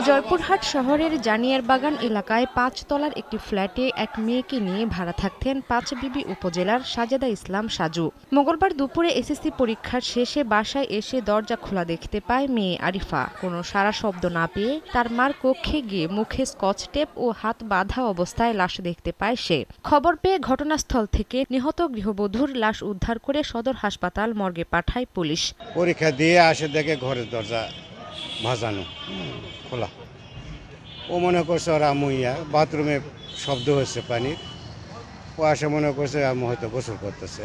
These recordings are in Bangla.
জয়পুরহাট শহরের জানিয়ারবাগান এলাকায় ৫ তলার একটি ফ্ল্যাটে এক মেয়েকে নিয়ে ভাড়া থাকতেন পাঁচবিবি উপজেলার সাজেদা ইসলাম সাজু। মঙ্গলবার দুপুরে এসএসসি পরীক্ষার শেষে বাসায় এসে দরজা খোলা দেখতে পায় মেয়ে আরিফা। কোনো সাড়া শব্দ না পেয়ে তার মার কক্ষে গিয়ে মুখে স্কচ টেপ ও হাত বাঁধা অবস্থায় লাশ দেখতে পায় সে। খবর পেয়ে ঘটনাস্থল থেকে নিহত গৃহবধূর লাশ উদ্ধার করে সদর হাসপাতাল মর্গে পাঠায় পুলিশ। পরীক্ষা দিয়ে আসে দেখে ঘরের দরজা ভাসানো খোলা। ও মনে করছে ওরা মুইয়া বাথরুমে শব্দ হচ্ছে পানির, ও আসে মনে করছে আমি হয়তো গোসল করতেছে।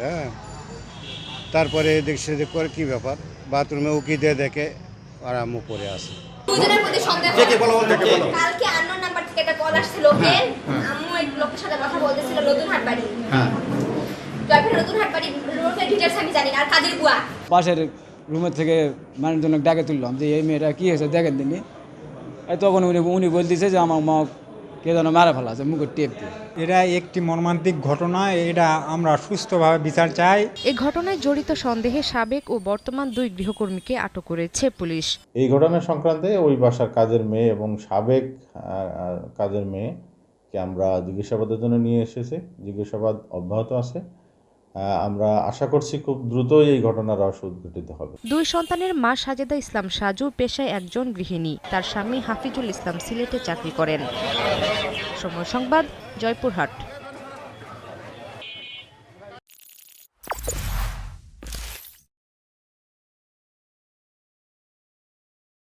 তারপরে এদিক সেদিক করে কি ব্যাপার, বাথরুমে উকি দিয়ে দেখে আর আম্মু পড়ে আছে। দুজনের মধ্যে সন্দেহ কালকে আননোন নাম্বার থেকে একটা কল আসছিল ওকে, আম্মু এক লোকের সাথে কথা বলতেছিল নতুন হাটবাড়ি। জয়পুর নতুন হাটবাড়ি রোডের ডিটেইলস আমি জানি না। আর কাদের বুয়া পাশের রুমের থেকে মানুষজনকে ডাকে তুললাম যে এই মেয়েটা কি হয়েছে দেখেন দিনি। তখন উনি বলতেছে যে আমার মা কে যেন মারা ফেলা আছে মুখের টেপ দিয়ে। এটা একটি মর্মান্তিক ঘটনা, এটা আমরা সুস্থভাবে বিচার চাই। এ ঘটনায় জড়িত সন্দেহে সাবেক ও বর্তমান 2 গৃহকর্মীকে আটক করেছে পুলিশ। এই ঘটনা সংক্রান্তে ওই বাসার কাজের মেয়ে এবং সাবেক কাজের মেয়েকে আমরা জিজ্ঞাসাবাদের জন্য নিয়ে এসেছি। জিজ্ঞাসাবাদ অব্যাহত আছে। আমরা আশা করছি খুব দ্রুতই এই ঘটনার রহস্য উদ্ঘাটিত হবে। 2 সন্তানের মা সাজেদা ইসলাম সাজু পেশায় একজন গৃহিণী। তার স্বামী হাফিজুল ইসলাম সিলেটে চাকরি করেন। সময় সংবাদ, জয়পুরহাট।